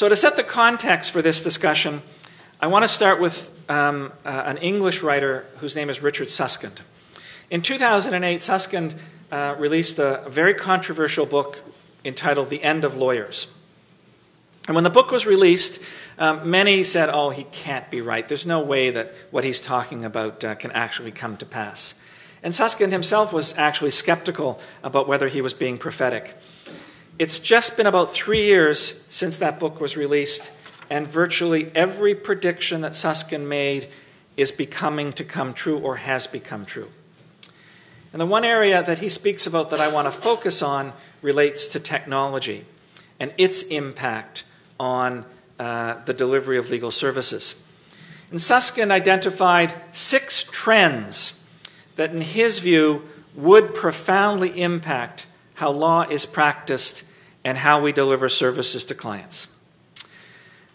So to set the context for this discussion, I want to start with an English writer whose name is Richard Susskind. In 2008, Susskind released a very controversial book entitled The End of Lawyers. And when the book was released, many said, oh, he can't be right. There's no way that what he's talking about can actually come to pass. And Susskind himself was actually skeptical about whether he was being prophetic. It's just been about 3 years since that book was released, and virtually every prediction that Susskind made is becoming to come true or has become true. And the one area that he speaks about that I want to focus on relates to technology and its impact on the delivery of legal services. And Susskind identified 6 trends that, in his view, would profoundly impact how law is practiced and how we deliver services to clients.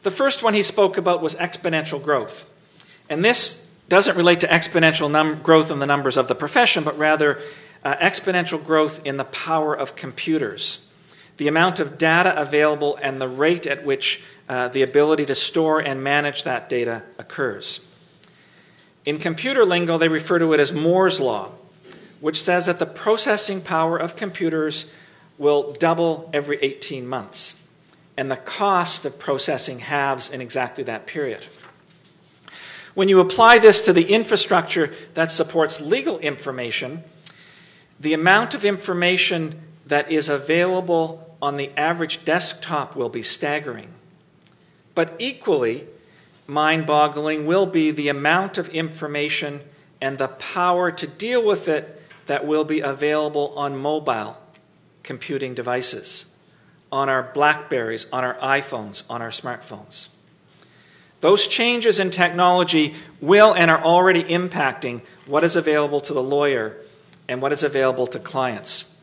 The first one he spoke about was exponential growth. And this doesn't relate to exponential growth in the numbers of the profession, but rather exponential growth in the power of computers, the amount of data available and the rate at which the ability to store and manage that data occurs. In computer lingo, they refer to it as Moore's Law, which says that the processing power of computers will double every 18 months, and the cost of processing halves in exactly that period. When you apply this to the infrastructure that supports legal information, the amount of information that is available on the average desktop will be staggering. But equally mind-boggling will be the amount of information and the power to deal with it that will be available on mobile computing devices, on our BlackBerries, on our iPhones, on our smartphones. Those changes in technology will and are already impacting what is available to the lawyer and what is available to clients.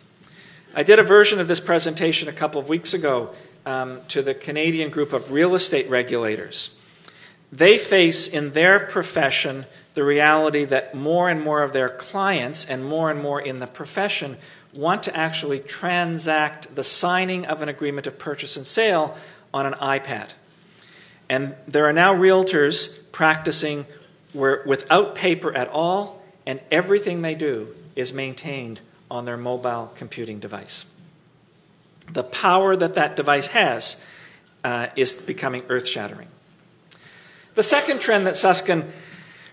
I did a version of this presentation a couple of weeks ago to the Canadian group of real estate regulators. They face in their profession the reality that more and more of their clients and more in the profession want to actually transact the signing of an agreement of purchase and sale on an iPad. And there are now realtors practicing without paper at all, and everything they do is maintained on their mobile computing device. The power that that device has is becoming earth-shattering. The second trend that Susskind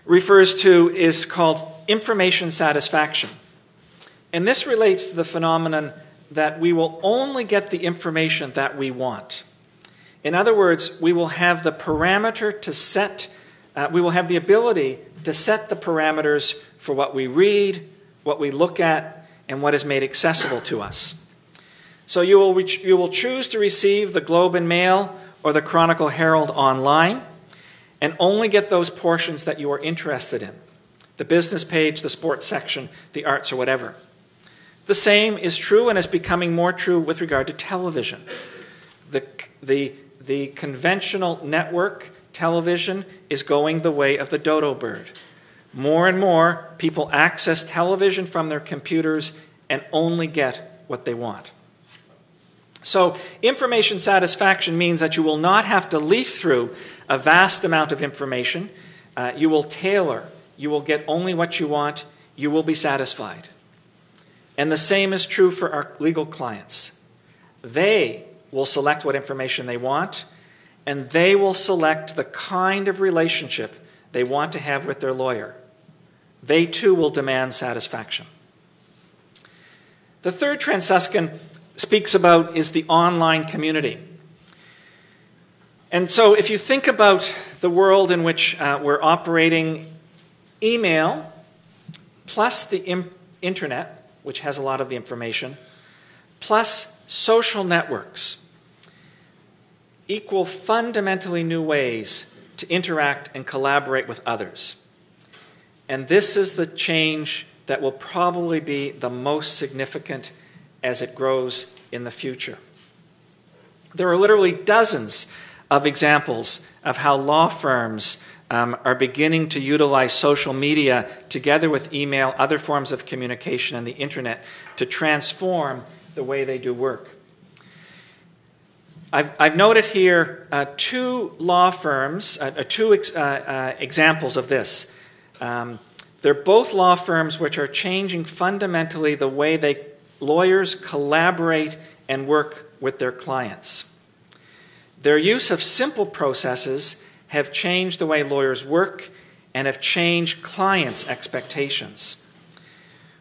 refers to is called information satisfaction. And this relates to the phenomenon that we will only get the information that we want. In other words, we will have the parameter to set, we will have the ability to set the parameters for what we read, what we look at, and what is made accessible to us. So you will choose to receive the Globe and Mail or the Chronicle Herald online and only get those portions that you are interested in, the business page, the sports section, the arts, or whatever. The same is true and is becoming more true with regard to television. The conventional network television is going the way of the dodo bird. More and more people access television from their computers and only get what they want. So information satisfaction means that you will not have to leaf through a vast amount of information. You will tailor. You will get only what you want. You will be satisfied. And the same is true for our legal clients. They will select what information they want, and they will select the kind of relationship they want to have with their lawyer. They too will demand satisfaction. The third trend Susskind speaks about is the online community. And so if you think about the world in which we're operating, email plus the internet, which has a lot of the information, plus social networks equal fundamentally new ways to interact and collaborate with others. And this is the change that will probably be the most significant as it grows in the future. There are literally dozens of examples of how law firms are beginning to utilize social media together with email, other forms of communication, and the internet to transform the way they do work. I've noted here two law firms, two examples of this. They're both law firms which are changing fundamentally the way lawyers collaborate and work with their clients. Their use of simple processes have changed the way lawyers work and have changed clients' expectations.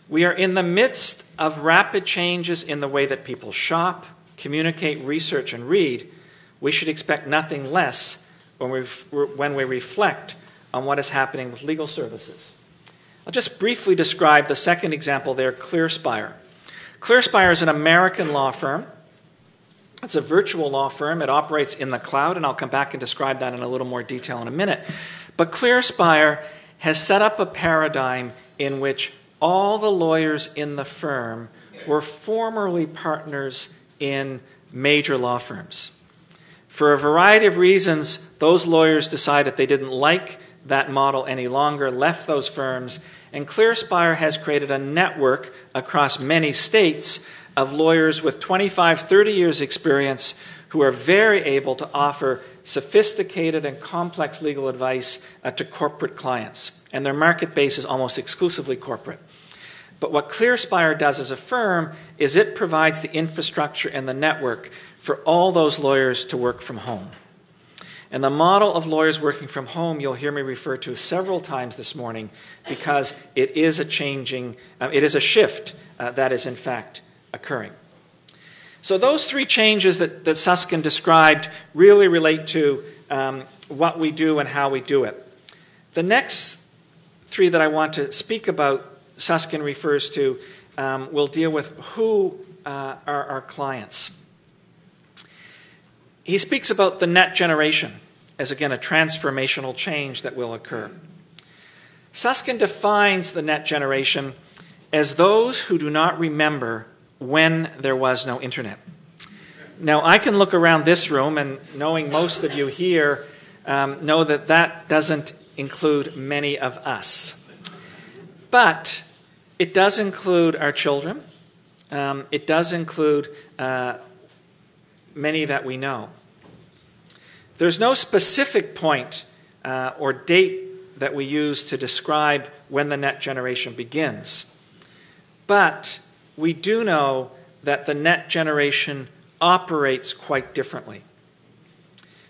We are in the midst of rapid changes in the way that people shop, communicate, research, and read. We should expect nothing less when we reflect on what is happening with legal services. I'll just briefly describe the second example there, ClearSpire. ClearSpire is an American law firm. It's a virtual law firm. It operates in the cloud, and I'll come back and describe that in a little more detail in a minute. But ClearSpire has set up a paradigm in which all the lawyers in the firm were formerly partners in major law firms. For a variety of reasons, those lawyers decided they didn't like that model any longer, left those firms, and ClearSpire has created a network across many states of lawyers with 25, 30 years experience who are very able to offer sophisticated and complex legal advice to corporate clients. And their market base is almost exclusively corporate. But what ClearSpire does as a firm is it provides the infrastructure and the network for all those lawyers to work from home. And the model of lawyers working from home you'll hear me refer to several times this morning because it is a shift that is in fact occurring. So those three changes that Susskind described really relate to what we do and how we do it. The next three that I want to speak about, Susskind refers to, will deal with who are our clients. He speaks about the net generation as, again, a transformational change that will occur. Susskind defines the net generation as those who do not remember when there was no internet. Now, I can look around this room, and knowing most of you here, know that that doesn't include many of us. But it does include our children. It does include many that we know. There's no specific point or date that we use to describe when the net generation begins. But we do know that the net generation operates quite differently.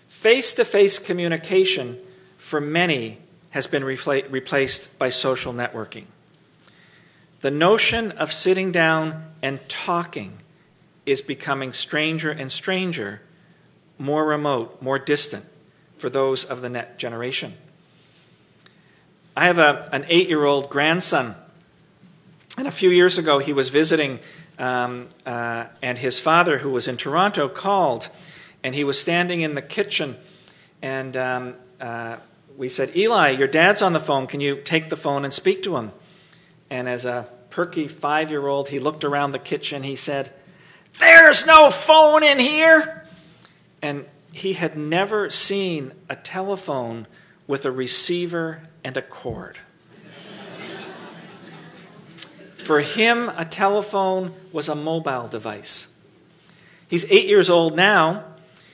Face-to-face communication for many has been replaced by social networking. The notion of sitting down and talking is becoming stranger and stranger, more remote, more distant for those of the net generation. I have an 8-year-old grandson, and a few years ago he was visiting, and his father, who was in Toronto, called, and he was standing in the kitchen, and we said, "Eli, your dad's on the phone. Can you take the phone and speak to him?" And as a perky 5-year-old, he looked around the kitchen. He said, "There's no phone in here." And he had never seen a telephone with a receiver and a cord. For him, a telephone was a mobile device. He's 8 years old now.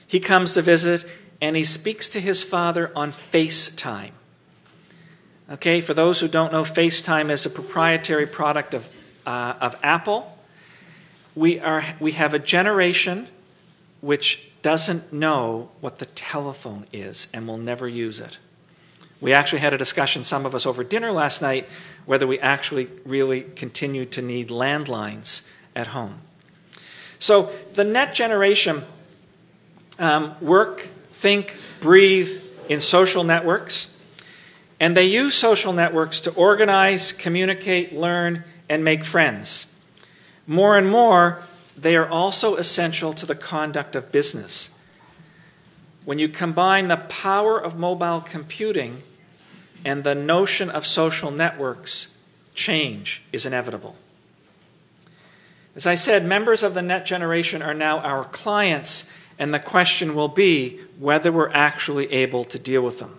He comes to visit, and he speaks to his father on FaceTime. Okay, for those who don't know, FaceTime is a proprietary product of Apple. We have a generation which doesn't know what the telephone is and will never use it. We actually had a discussion, some of us over dinner last night, whether we actually really continue to need landlines at home. So the net generation work, think, breathe in social networks, and they use social networks to organize, communicate, learn, and make friends. More and more, they are also essential to the conduct of business. When you combine the power of mobile computing and the notion of social networks, change is inevitable. As I said, members of the net generation are now our clients, and the question will be whether we're actually able to deal with them.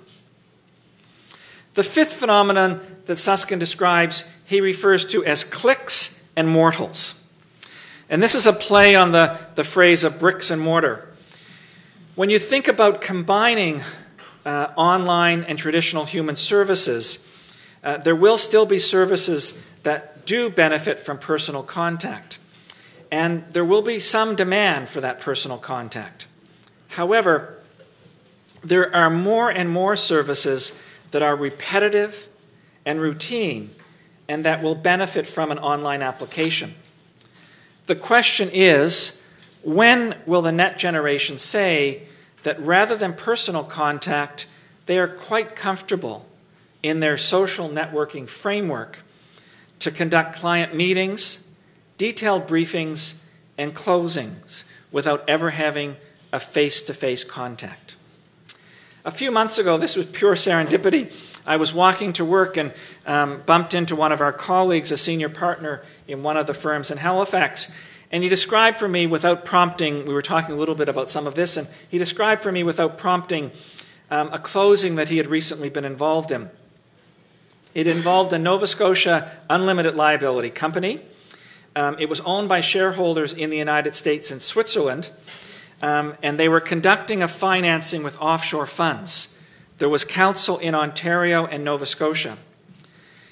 The fifth phenomenon that Susskind describes, he refers to as cliques and mortals. And this is a play on the phrase of bricks and mortar. When you think about combining online and traditional human services, there will still be services that do benefit from personal contact, and there will be some demand for that personal contact. However, there are more and more services that are repetitive and routine and that will benefit from an online application. The question is, when will the next generation say that rather than personal contact, they are quite comfortable in their social networking framework to conduct client meetings, detailed briefings, and closings without ever having a face-to-face contact? A few months ago, this was pure serendipity, I was walking to work and bumped into one of our colleagues, a senior partner in one of the firms in Halifax, and he described for me without prompting, we were talking a little bit about some of this, and he described for me without prompting a closing that he had recently been involved in. It involved a Nova Scotia unlimited liability company. It was owned by shareholders in the United States and Switzerland, and they were conducting a financing with offshore funds. There was counsel in Ontario and Nova Scotia.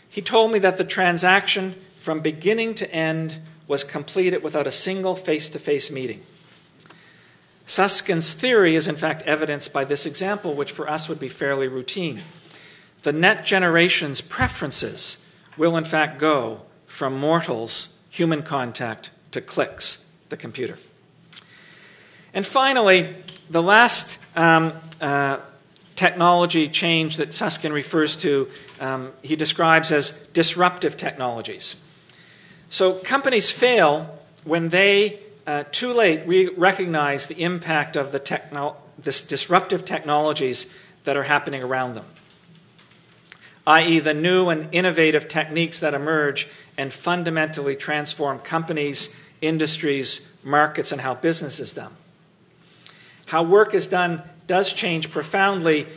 He told me that the transaction from beginning to end was completed without a single face-to-face meeting. Susskind's theory is in fact evidenced by this example, which for us would be fairly routine. The next generation's preferences will in fact go from mortals, human contact, to clicks, the computer. And finally, the last technology change that Susskind refers to, he describes as disruptive technologies. So companies fail when they, too late, recognize the impact of this disruptive technologies that are happening around them, i.e. the new and innovative techniques that emerge and fundamentally transform companies, industries, markets, and how business is done. How work is done does change profoundly,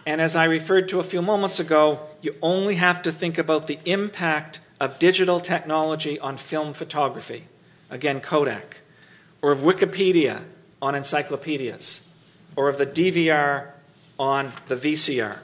and as I referred to a few moments ago, you only have to think about the impact of digital technology on film photography, again Kodak, or of Wikipedia on encyclopedias, or of the DVR on the VCR.